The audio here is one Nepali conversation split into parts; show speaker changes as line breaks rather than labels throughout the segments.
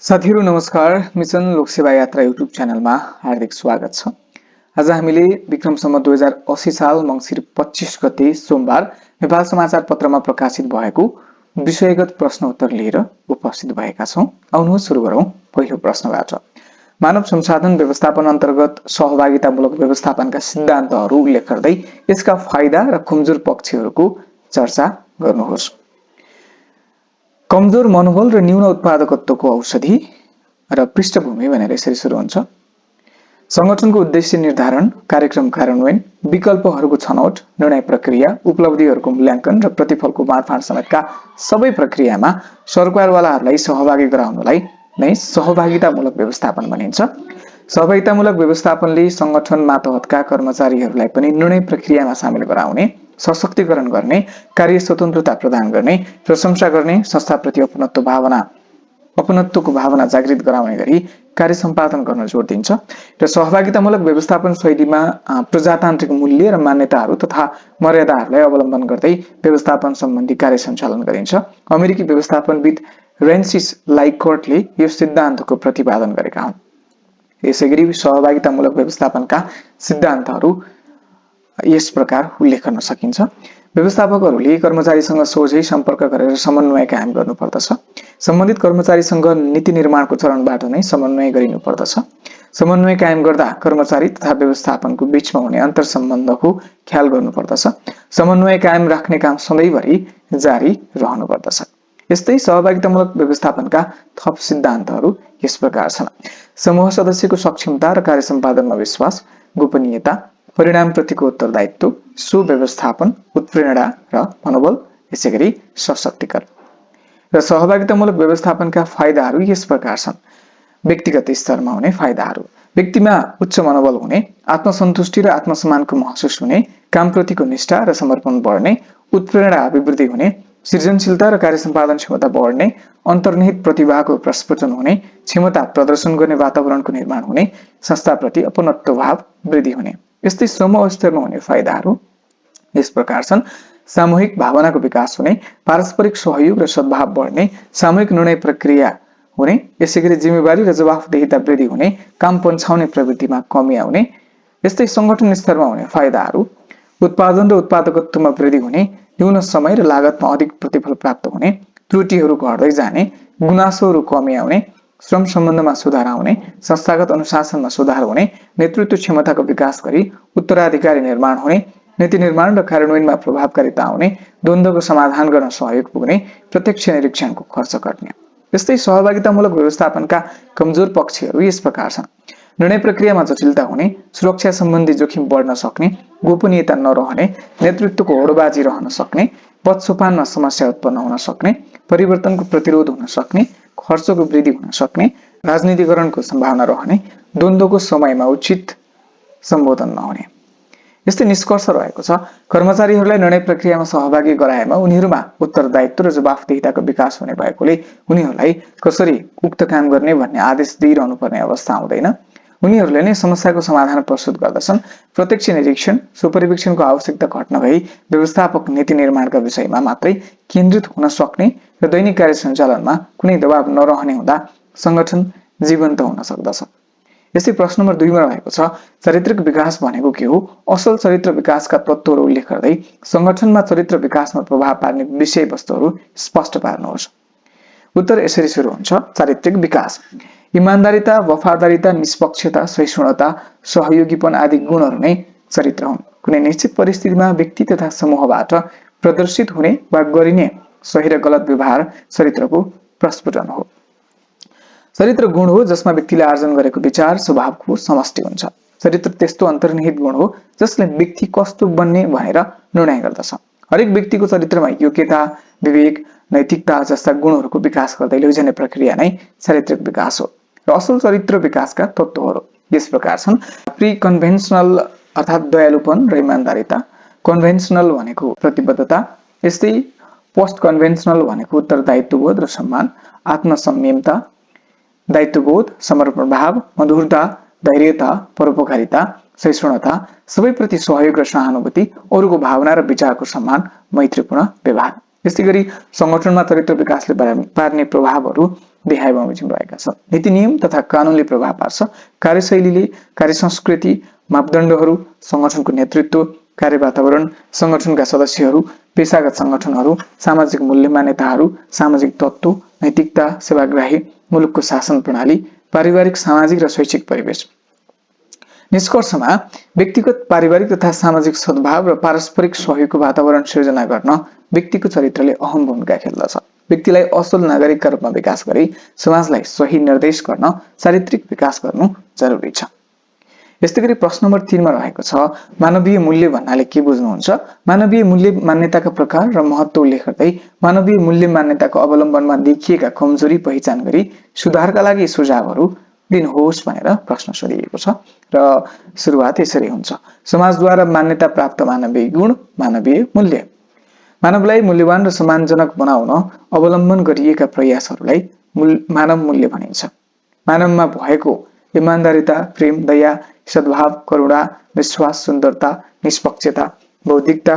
साथीहरु नमस्कार। मिशन लोकसेवा यात्रा युट्युब च्यानलमा हार्दिक स्वागत छ। आज हामीले विक्रम सम्वत 2080 साल मंसिर 25 गते सोमबार नेपाल समाचार पत्रमा प्रकाशित भएको विषयगत प्रश्न उत्तर लिएर उपस्थित भएका छौं। आउनुहोस् सुरु गरौं पहिलो प्रश्नबाट। मानव संसाधन व्यवस्थापन अन्तर्गत सहभागितामूलक व्यवस्थापनका सिद्धान्तहरू उल्लेख गर्दै यसका फाइदा र कमजोर पक्षहरूको चर्चा गर्नुहोस्। कमजोर मनोबल र न्यून उत्पादकत्वको औषधि र पृष्ठभूमि भनेर यसरी सुरु हुन्छ। संगठनको उद्देश्य निर्धारण, कार्यक्रम कार्यान्वयन, विकल्पहरूको छनौट, निर्णय प्रक्रिया, उपलब्धिहरूको मूल्याङ्कन र प्रतिफलको बाँडफाँड समेतका सबै प्रक्रियामा सरकारवालाहरूलाई सहभागी गराउनलाई नै सहभागितामूलक व्यवस्थापन भनिन्छ। सहभागितामूलक व्यवस्थापनले संगठन मातहतका कर्मचारीहरूलाई पनि निर्णय प्रक्रियामा सामेल गराउने, सशक्तिकरण गर्ने, कार्य स्वतन्त्रता प्रदान गर्ने, प्रशंसा गर्ने, संस्थाप्रति अपनत्वको भावना जागृत गराउने गरी कार्य सम्पादन गर्न जोड दिन्छ र सहभागितामूलक व्यवस्थापन शैलीमा प्रजातान्त्रिक मूल्य र मान्यताहरू तथा मर्यादाहरूलाई अवलम्बन गर्दै व्यवस्थापन सम्बन्धी कार्य सञ्चालन गरिन्छ। अमेरिकी व्यवस्थापनविद रेन्सिस लाइकर्टले यो सिद्धान्तको प्रतिपादन गरेका हुन्। यसैगरी सहभागितामूलक व्यवस्थापनका सिद्धान्तहरू यस प्रकार उल्लेख गर्न सकिन्छ। व्यवस्थापकहरूले कर्मचारीसँग सोझै सम्पर्क गरेर समन्वय कायम गर्नुपर्दछ। सम्बन्धित कर्मचारीसँग नीति निर्माणको चरणबाट नै समन्वय गरिनुपर्दछ। समन्वय कायम गर्दा कर्मचारी तथा व्यवस्थापनको बीचमा हुने अन्तर्सम्बन्धको ख्याल गर्नुपर्दछ। समन्वय कायम राख्ने काम सधैँभरि जारी रहनुपर्दछ। यस्तै सहभागितामूलक व्यवस्थापनका थप सिद्धान्तहरू यस प्रकार छन्। समूह सदस्यको सक्षमता र कार्य सम्पादनमा विश्वास, गोपनीयता, परिणामप्रतिको उत्तरदायित्व, सुव्यवस्थापन, उत्प्रेरणा र मनोबल, यसैगरी सशक्तिकरण। र सहभागितामूलक व्यवस्थापनका फाइदाहरू यस प्रकार छन्। व्यक्तिगत स्तरमा हुने फाइदाहरू: व्यक्तिमा उच्च मनोबल हुने, आत्मसन्तुष्टि र आत्मसम्मानको महसुस हुने, कामप्रतिको निष्ठा र समर्पण बढ्ने, उत्प्रेरणा अभिवृद्धि हुने, सृजनशीलता र कार्य सम्पादन क्षमता बढ्ने, अन्तर्निहित प्रतिभाको प्रस्फुटन हुने, क्षमता प्रदर्शन गर्ने वातावरणको निर्माण हुने, संस्थाप्रति अपनत्व भाव वृद्धि हुने। यस्तै समूह स्तरमा हुने फाइदाहरू यस प्रकार छन्। सामूहिक भावनाको विकास हुने, पारस्परिक सहयोग र सद्भाव बढ्ने, सामूहिक निर्णय प्रक्रिया हुने, यसैगरी जिम्मेवारी र जवाफदेहिता वृद्धि हुने, काम पन्छाउने प्रवृत्तिमा कमी आउने। यस्तै संगठन स्तरमा हुने फाइदाहरू: उत्पादन र उत्पादकत्वमा वृद्धि हुने, न्यून समय र लागतमा अधिक प्रतिफल प्राप्त हुने, त्रुटिहरू घट्दै जाने, गुनासोहरू कमी आउने, श्रम सम्बन्धमा सुधार आउने, संस्थागत अनुशासनमा सुधार हुने, नेतृत्व क्षमताको विकास गरी उत्तराधिकारी निर्माण हुने, नीति निर्माण र कार्यान्वयनमा प्रभावकारिता आउने, द्वन्द्वको समाधान गर्न सहयोग पुग्ने, प्रत्यक्ष निरीक्षणको खर्च घट्ने। यस्तै सहभागितामूलक व्यवस्थापनका कमजोर पक्षहरू यस प्रकार छन्। निर्णय प्रक्रियामा जटिलता हुने, सुरक्षा सम्बन्धी जोखिम बढ्न सक्ने, गोपनीयता नरहने, नेतृत्वको होडबाजी रहन सक्ने, पदसोपानमा समस्या उत्पन्न हुन सक्ने, परिवर्तनको प्रतिरोध हुन सक्ने, खर्चको वृद्धि हुन सक्ने, राजनीतिकरणको सम्भावना रहने, द्वन्द्वको समयमा उचित सम्बोधन नहुने। यस्तै निष्कर्ष रहेको छ, कर्मचारीहरूलाई निर्णय प्रक्रियामा सहभागी गराएमा उनीहरूमा उत्तरदायित्व र जवाफदेहिताको विकास हुने भएकोले उनीहरूलाई कसरी उक्त काम गर्ने भन्ने आदेश दिइरहनु पर्ने अवस्था आउँदैन। उनीहरूले नै समस्याको समाधान प्रस्तुत गर्दछन्। प्रत्यक्ष निरीक्षण, सुपरिवीक्षणको आवश्यकता घट्न गई व्यवस्थापक नीति निर्माणका विषयमा मात्रै केन्द्रित हुन सक्ने र दैनिक कार्य सञ्चालनमा कुनै दबाव नरहने हुँदा संगठन जीवन्त हुन सक्दछ। यस्तै प्रश्न नम्बर 2 मा रहेको छ, चारित्रिक विकास भनेको के हो? असल चरित्र विकासका तत्त्वहरू उल्लेख गर्दै संगठनमा चरित्र विकासमा प्रभाव पार्ने विषयवस्तुहरू स्पष्ट पार्नुहोस्। उत्तर यसरी सुरु हुन्छ। चारित्रिक विकास: इमानदारिता, वफादारिता, निष्पक्षता, सहिष्णुता, सहयोगीपन आदि गुणहरू नै चरित्र हुन्। कुनै निश्चित परिस्थितिमा व्यक्ति तथा समूहबाट प्रदर्शित हुने वा गरिने सही र गलत व्यवहार चरित्रको प्रस्फुटन हो। चरित्र गुण हो जसमा व्यक्तिले आर्जन गरेको विचार स्वभावको समष्टि हुन्छ। चरित्र त्यस्तो अन्तर्निहित गुण हो जसले व्यक्ति कस्तो बन्ने भनेर निर्णय गर्दछ। हरेक व्यक्तिको चरित्रमा योग्यता, विवेक, नैतिकता जस्ता गुणहरूको विकास गर्दै लैजाने प्रक्रिया नै चारित्रिक विकास हो। र असल चरित्र विकासका तत्त्वहरू यस प्रकार छन्। प्री कन्भेन्सनल अर्थात् दयालुपन र इमानदारिता, कन्भेन्सनल भनेको प्रतिबद्धता, यस्तै पोस्ट कन्भेन्सनल भनेको उत्तरदायित्वबोध र सम्मान, आत्मसंयमता, दायित्वबोध, समर्पण भाव, मधुरता, धैर्यता, परोपकारिता, सहिष्णुता, सबैप्रति सहयोग र सहानुभूति, अरूको भावना र विचारको सम्मान, मैत्रीपूर्ण व्यवहार। यस्तै गरी संगठनमा चरित्र विकासले पार्ने प्रभावहरू देहाय बमोजिम रहेका छन्। नीति नियम तथा कानूनले प्रभाव पार्छ। कार्यशैलीले कार्यसंस्कृति, मापदण्डहरू, संगठनको नेतृत्व, कार्य वातावरण, संगठनका सदस्यहरू, पेशागत संगठनहरू, सामाजिक मूल्य मान्यताहरू, सामाजिक तत्त्व, नैतिकता, सेवाग्राही, मुलुकको शासन प्रणाली, पारिवारिक, सामाजिक र शैक्षिक परिवेश। निष्कर्षमा व्यक्तिगत, पारिवारिक तथा सामाजिक सद्भाव र पारस्परिक सहयोगको वातावरण सिर्जना गर्न व्यक्तिको चरित्रले अहम भूमिका खेल्दछ। व्यक्तिलाई असल नागरिकका रूपमा विकास गरी समाजलाई सही निर्देश गर्न चारित्रिक विकास गर्नु जरुरी छ। यस्तै गरी प्रश्न नम्बर 3 मा रहेको छ मानवीय मूल्य भन्नाले के बुझ्नुहुन्छ? मानवीय मूल्य मान्यताका प्रकार र महत्त्व उल्लेख गर्दै मानवीय मूल्य मान्यताको अवलम्बनमा देखिएका कमजोरी पहिचान गरी सुधारका लागि सुझावहरू दिनुहोस् भनेर प्रश्न सोधिएको छ र सुरुवात यसरी हुन्छ। समाजद्वारा मान्यता प्राप्त मानवीय गुण, मानवीय मूल्य। मानवलाई मूल्यवान र सम्मानजनक बनाउन अवलम्बन गरिएका प्रयासहरूलाई मानव मूल्य भनिन्छ। मानवमा भएको इमानदारिता, प्रेम, दया, सद्भाव, करुणा, विश्वास, सुन्दरता, निष्पक्षता, बौद्धिकता,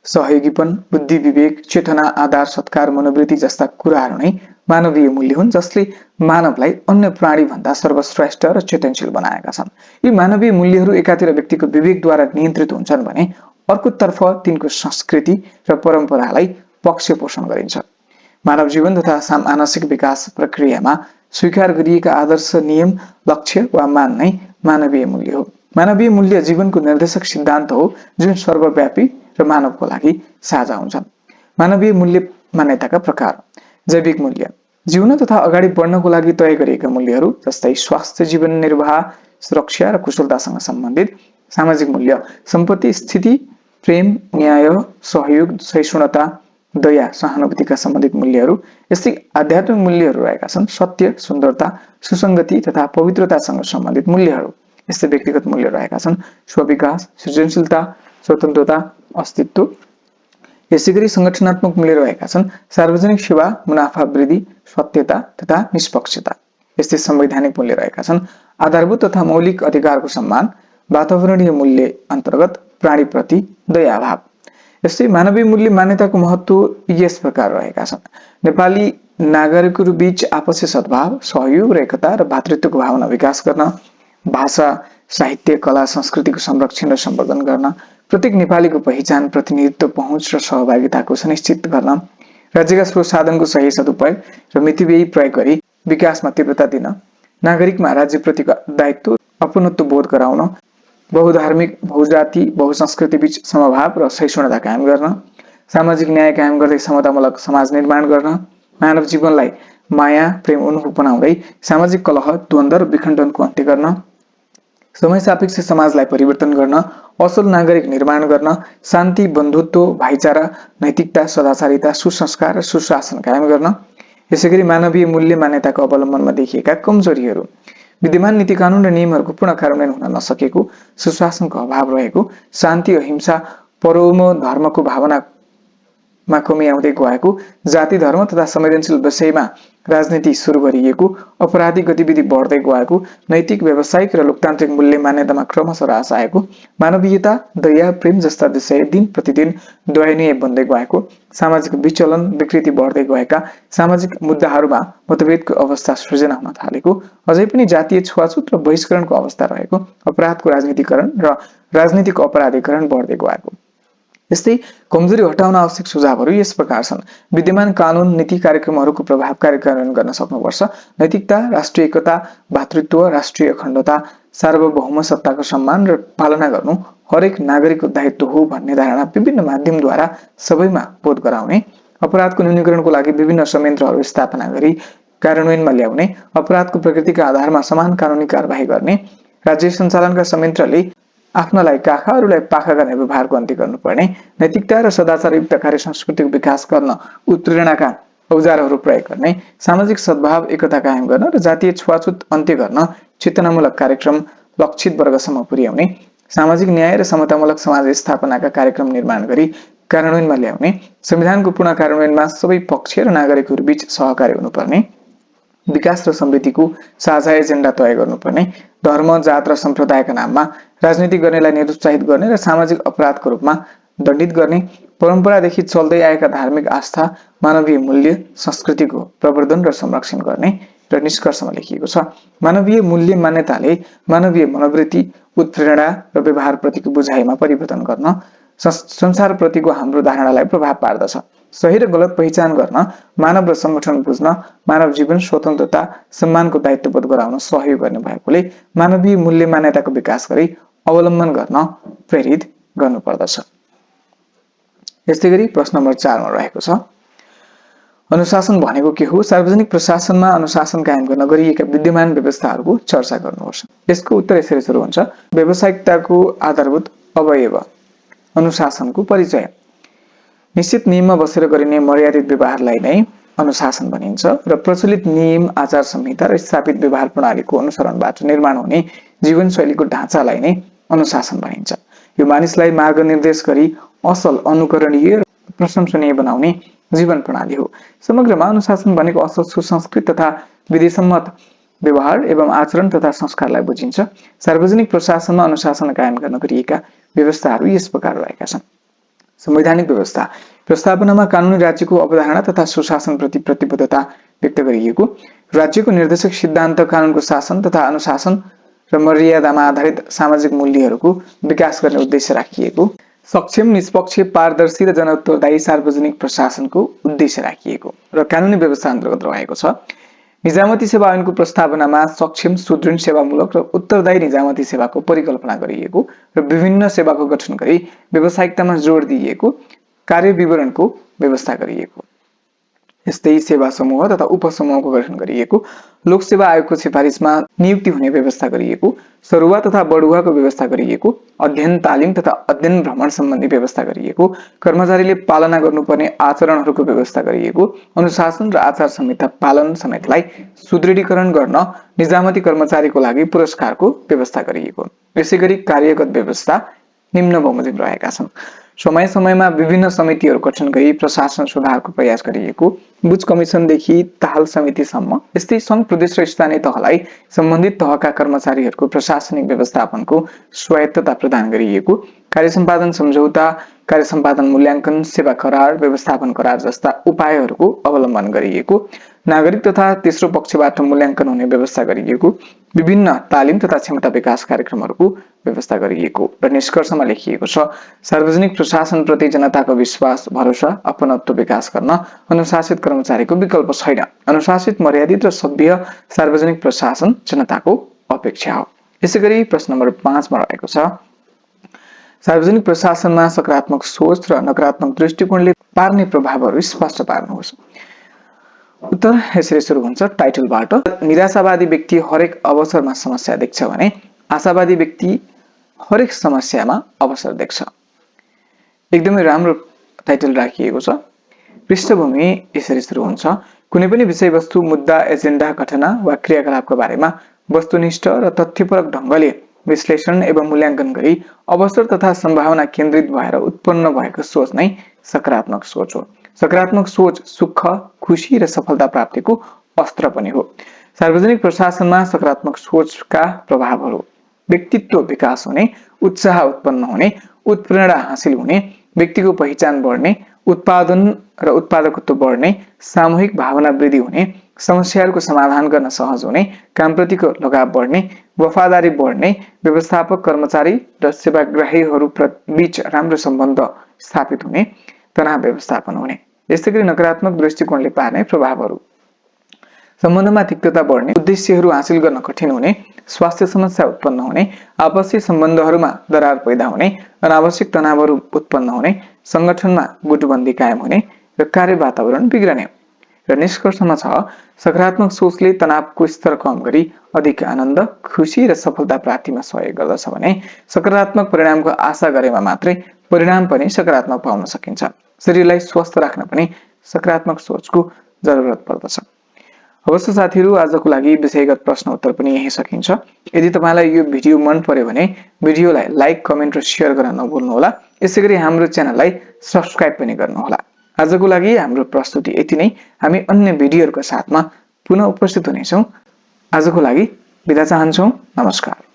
सहयोगीपन, बुद्धि, विवेक, चेतना, आदर, सत्कार, मनोवृत्ति जस्ता कुराहरू नै मानवीय मूल्य हुन् जसले मानवलाई अन्य प्राणी भन्दा सर्वश्रेष्ठ र चेतनशील बनाएका छन्। यी मानवीय मूल्यहरू एकातिर व्यक्तिको विवेकद्वारा नियन्त्रित हुन्छन् भने अर्कोतर्फ तिनको संस्कृति र परम्परालाई पक्ष पोषण गरिन्छ। मानव जीवन तथा मानसिक विकास प्रक्रियामा स्वीकार गरिएका आदर्श, नियम, लक्ष्य वा मान नै मानवीय मूल्य हो। मानवीय मूल्य जीवनको निर्देशक सिद्धान्त हो जुन सर्वव्यापी र मानवको लागि साझा हुन्छन्। मानवीय मूल्य मान्यताका प्रकार। जैविक मूल्य जीवन तथा अगाडि बढ्नको लागि तय गरिएका मूल्यहरू जस्तै स्वास्थ्य, जीवन निर्वाह, सुरक्षा र कुशलतासँग सम्बन्धित। सामाजिक मूल्य सम्पत्ति, स्थिति, प्रेम, न्याय, सहयोग, सहिष्णुता, दया, सहानुभूतिका सम्बन्धित मूल्यहरू। यस्तै आध्यात्मिक मूल्यहरू रहेका छन् सत्य, सुन्दरता, सुसङ्गति तथा पवित्रतासँग सम्बन्धित मूल्यहरू। यस्तै व्यक्तिगत मूल्य रहेका छन् स्वविकास, सृजनशीलता, स्वतन्त्रता, अस्तित्व। यसैगरी संगठनात्मक मूल्य रहेका छन् सार्वजनिक सेवा, मुनाफा वृद्धि, सत्यता तथा निष्पक्षता। यस्तै संवैधानिक मूल्य रहेका छन् आधारभूत तथा मौलिक अधिकारको सम्मान, वातावरणीय मूल्य अन्तर्गत प्राणीप्रति दयाभाव। यस्तै मानवीय मूल्य मान्यताको महत्त्व यस प्रकार रहेका छन्। नेपाली नागरिकहरू बीच आपसी सद्भाव, सहयोग र एकता र भातृत्वको भावना विकास गर्न, भाषा, साहित्य, कला, संस्कृतिको संरक्षण र सम्वर्धन गर्न, प्रत्येक नेपालीको पहिचान, प्रतिनिधित्व, पहुँच र सहभागिताको सुनिश्चित गर्न, राज्यका स्रोत साधनको सही सदुपयोग र मितव्ययी प्रयोग गरी विकासमा तीव्रता दिन, नागरिकमा राज्यप्रतिको दायित्व, अपनत्व बोध गराउन, बहुधार्मिक, बहुजाति, बहुसंस्कृति बीच समभाव र सहिष्णुता कायम गर्न, सामाजिक न्याय कायम गर्दै समतामूलक समाज निर्माण गर्न, मानव जीवनलाई माया, प्रेम उन्मुख बनाउँदै सामाजिक कलह, द्वन्द्व र विखण्डनको अन्त्य गर्न, समय सापेक्ष समाजलाई परिवर्तन गर्न, असल नागरिक निर्माण गर्न, शान्ति, बन्धुत्व, भाइचारा, नैतिकता, सदाचारिता, सुसंस्कार र सुशासन कायम गर्न। यसैगरी मानवीय मूल्य मान्यताको अवलम्बनमा देखिएका कमजोरीहरू। विद्यमान नीति कानून र नियमहरूको पूर्ण कार्यान्वयन हुन नसकेको, सुशासनको अभाव रहेको, शान्ति, अहिंसा, परोम धर्मको भावनामा कमी आउँदै गएको, जाति, धर्म तथा संवेदनशील विषयमा राजनीति सुरु गरिएको, अपराधिक गतिविधि बढ्दै गएको, नैतिक, व्यावसायिक र लोकतान्त्रिक मूल्य मान्यतामा क्रमशः ह्रास आएको, मानवीयता, दया, प्रेम जस्ता विषय दिन प्रतिदिन दयनीय बन्दै गएको, सामाजिक विचलन, विकृति बढ्दै गएका, सामाजिक मुद्दाहरूमा मतभेदको अवस्था सृजना हुन थालेको, अझै पनि जातीय छुवाछुत र बहिष्करणको अवस्था रहेको, अपराधको राजनीतिकरण र राजनीतिक अपराधीकरण बढ्दै गएको। यस्तै कमजोरी हटाउन आवश्यक सुझावहरू यस प्रकार छन्। विद्यमान कानून, नीति, कार्यक्रमहरूको प्रभावकारी कार्यान्वयन गर्न सक्नुपर्छ। नैतिकता, राष्ट्रिय एकता, भातृत्व, राष्ट्रिय अखण्डता, सार्वभौम सत्ताको सम्मान र पालना गर्नु हरेक नागरिकको दायित्व हो भन्ने धारणा विभिन्न माध्यमद्वारा सबैमा बोध गराउने, अपराधको न्यूनीकरणको लागि विभिन्न संयन्त्रहरू स्थापना गरी कार्यान्वयनमा ल्याउने, अपराधको प्रकृतिका आधारमा समान कानुनी कारबाही गर्ने, राज्य सञ्चालनका संयन्त्रले आफ्नालाई काखा अरूलाई पाखा गर्ने व्यवहारको अन्त्य गर्नुपर्ने, नैतिकता र सदाचारयुक्त कार्य संस्कृतिको विकास गर्न उत्प्रेरणाका औजारहरू प्रयोग गर्ने, सामाजिक सद्भाव, एकता कायम गर्न र जातीय छुवाछुत अन्त्य गर्न चेतनामूलक कार्यक्रम लक्षित वर्गसम्म पुर्याउने, सामाजिक न्याय र समतामूलक समाज स्थापनाका कार्यक्रम निर्माण गरी कार्यान्वयनमा ल्याउने, संविधानको पूर्ण कार्यान्वयनमा सबै पक्ष र नागरिकहरू बीच सहकार्य हुनुपर्ने, विकास र समृद्धिको साझा एजेन्डा तय गर्नुपर्ने, धर्म, जात र सम्प्रदायका नाममा राजनीति गर्नेलाई निरुत्साहित गर्ने र सामाजिक अपराधको रूपमा दण्डित गर्ने, परम्परादेखि चल्दै आएका धार्मिक आस्था, मानवीय मूल्य, संस्कृतिको प्रवर्धन र संरक्षण गर्ने र निष्कर्षमा लेखिएको छ मानवीय मूल्य मान्यताले मानवीय मनोवृत्ति, उत्प्रेरणा र व्यवहारप्रतिको बुझाइमा परिवर्तन गर्न संसारप्रतिको हाम्रो धारणालाई प्रभाव पार्दछ। सही र गलत पहिचान गर्न, मानव र संगठन बुझ्न, मानव जीवन स्वतन्त्रता, सम्मानको दायित्वबोध गराउन सहयोग गर्ने भएकोले मानवीय मूल्य मान्यताको विकास गरी अवलम्बन गर्न प्रेरित गर्नुपर्दछ। यस्तै गरी प्रश्न नम्बर 4 मा रहेको छ अनुशासन भनेको के हो? सार्वजनिक प्रशासनमा अनुशासन कायम गर्न गरिएका विद्यमान व्यवस्थाहरूको चर्चा गर्नुहोस्। यसको उत्तर यसरी सुरु हुन्छ। व्यावसायिकताको आधारभूत अवयव अनुशासनको परिचय। निश्चित नियममा बसेर गरिने मर्यादित व्यवहारलाई नै अनुशासन भनिन्छ र प्रचलित नियम, आचार संहिता र स्थापित व्यवहार प्रणालीको अनुसरणबाट निर्माण हुने जीवनशैलीको ढाँचालाई नै अनुशासन भनिन्छ। यो मानिसलाई मार्गनिर्देश गरी असल, अनुकरणीय र प्रशंसनीय बनाउने जीवन प्रणाली हो। समग्रमा अनुशासन भनेको असल, सुसंस्कृत तथा विधिसम्मत व्यवहार एवं आचरण तथा संस्कारलाई बुझिन्छ। सार्वजनिक प्रशासनमा अनुशासन कायम गर्न गरिएका व्यवस्थाहरू यस प्रकार रहेका छन्। संवैधानिक व्यवस्था। व्यवस्थापनमा कानुनी राज्यको अवधारणा तथा सुशासनप्रति प्रतिबद्धता व्यक्त गरिएको। राज्यको निर्देशक सिद्धान्त, कानुनको शासन तथा अनुशासन र मर्यादामा आधारित सामाजिक मूल्यहरूको विकास गर्ने उद्देश्य राखिएको। सक्षम, निष्पक्ष, पारदर्शी र जनउत्तरदायी सार्वजनिक प्रशासनको उद्देश्य राखिएको र कानुनी व्यवस्था अन्तर्गत रहेको छ। निजामती सेवा ऐनको प्रस्तावनामा सक्षम, सुदृढ, सेवामूलक र उत्तरदायी निजामती सेवाको परिकल्पना गरिएको र विभिन्न सेवाको गठन गरी व्यावसायिकतामा जोड दिइएको कार्य विवरणको व्यवस्था गरिएको। यस्तै सेवा समूह तथा उपसमूहको गठन गरिएको। लोकसेवा आयोगको सिफारिसमा नियुक्ति हुने व्यवस्था गरिएको। सरुवा तथा बढुवाको व्यवस्था गरिएको। अध्ययन, तालिम तथा अध्ययन भ्रमण सम्बन्धी व्यवस्था गरिएको। कर्मचारीले पालना गर्नुपर्ने आचरणहरूको व्यवस्था गरिएको। अनुशासन र आचार संहिता पालन समेतलाई सुदृढीकरण गर्न निजामती कर्मचारीको लागि पुरस्कारको व्यवस्था गरिएको। यसैगरी कार्यगत व्यवस्था निम्न बमोजिम रहेका छन्। समय समयमा विभिन्न समितिहरू गठन गरी प्रशासन सुधारको प्रयास गरिएको। बुच कमिसनदेखि ताल समितिसम्म। यस्तै सङ्घ, प्रदेश र स्थानीय तहलाई सम्बन्धित तहका कर्मचारीहरूको प्रशासनिक व्यवस्थापनको स्वायत्तता प्रदान गरिएको। कार्य सम्पादन सम्झौता, कार्य सम्पादन मूल्याङ्कन, सेवा करार, व्यवस्थापन करार जस्ता उपायहरूको अवलम्बन गरिएको। नागरिक तथा तेस्रो पक्षबाट मूल्याङ्कन हुने व्यवस्था गरिएको। विभिन्न तालिम तथा क्षमता विकास कार्यक्रमहरूको व्यवस्था गरिएको र निष्कर्षमा लेखिएको छ सार्वजनिक प्रशासनप्रति जनताको विश्वास, भरोसा, अपनत्व विकास गर्न अनुशासित कर्मचारीको विकल्प छैन। अनुशासित, मर्यादित र सभ्य सार्वजनिक प्रशासन जनताको अपेक्षा हो। यसैगरी प्रश्न नम्बर 5 मा रहेको छ सार्वजनिक प्रशासनमा सकारात्मक सोच र नकारात्मक दृष्टिकोणले पार्ने प्रभावहरू स्पष्ट पार्नुहोस्। उत्तर यसरी सुरु हुन्छ टाइटलबाट। निराशावादी व्यक्ति हरेक अवसरमा समस्या देख्छ भने आशावादी व्यक्ति हरेक समस्यामा अवसर देख्छ। एकदमै राम्रो टाइटल राखिएको छ। पृष्ठभूमि यसरी सुरु हुन्छ। कुनै पनि विषयवस्तु, मुद्दा, एजेन्डा, घटना वा क्रियाकलापको बारेमा वस्तुनिष्ठ र तथ्यपरक ढङ्गले विश्लेषण एवं मूल्याङ्कन गरी अवसर तथा सम्भावना केन्द्रित भएर उत्पन्न भएको सोच नै सकारात्मक सोच हो। सकारात्मक सोच सुख, खुशी र सफलता प्राप्तिको अस्त्र पनि हो। सार्वजनिक प्रशासनमा सकारात्मक सोचका प्रभावहरू: व्यक्तित्व विकास हुने, उत्साह उत्पन्न हुने, उत्प्रेरणा हासिल हुने, व्यक्तिको पहिचान बढ्ने, उत्पादन र उत्पादकत्व बढ्ने, सामूहिक भावना वृद्धि हुने, समस्याहरूको समाधान गर्न सहज हुने, कामप्रतिको लगाव बढ्ने, वफादारी बढ्ने, व्यवस्थापक, कर्मचारी र सेवाग्राहीहरू बीच राम्रो सम्बन्ध स्थापित हुने, तनाव व्यवस्थापन हुने। यसैगरी नकारात्मक दृष्टिकोणले पार्ने प्रभावहरू: सम्बन्धमा तिक्तता बढ्ने, उद्देश्यहरू हासिल गर्न कठिन हुने, स्वास्थ्य समस्या उत्पन्न हुने, आपसी सम्बन्धहरूमा दरार पैदा हुने, अनावश्यक तनावहरू उत्पन्न हुने, संगठनमा गुटबन्दी कायम हुने र कार्य वातावरण बिग्रने। र निष्कर्षमा छ सकारात्मक सोचले तनावको स्तर कम गरी अधिक आनन्द, खुशी र सफलता प्राप्तिमा सहयोग गर्दछ भने सकारात्मक परिणामको आशा गरेमा मात्रै परिणाम पनि सकारात्मक पाउन सकिन्छ। शरीरलाई स्वस्थ राख्न पनि सकारात्मक सोचको जरुरत पर्दछ। अवश्य साथीहरू, आजको लागि विषयगत प्रश्न उत्तर पनि यही सकिन्छ। यदि तपाईलाई यो भिडियो मन पर्यो भने भिडियोलाई लाइक, कमेन्ट र शेयर गर्न नभुल्नुहोला। यसैगरी हाम्रो च्यानललाई सब्स्क्राइब पनि गर्नुहोला। आजको लागि हाम्रो प्रस्तुति यति नै। हामी अन्य भिडियोहरुका साथमा पुनः उपस्थित हुनेछौं। आजको लागि बिदा चाहन्छौं। नमस्कार।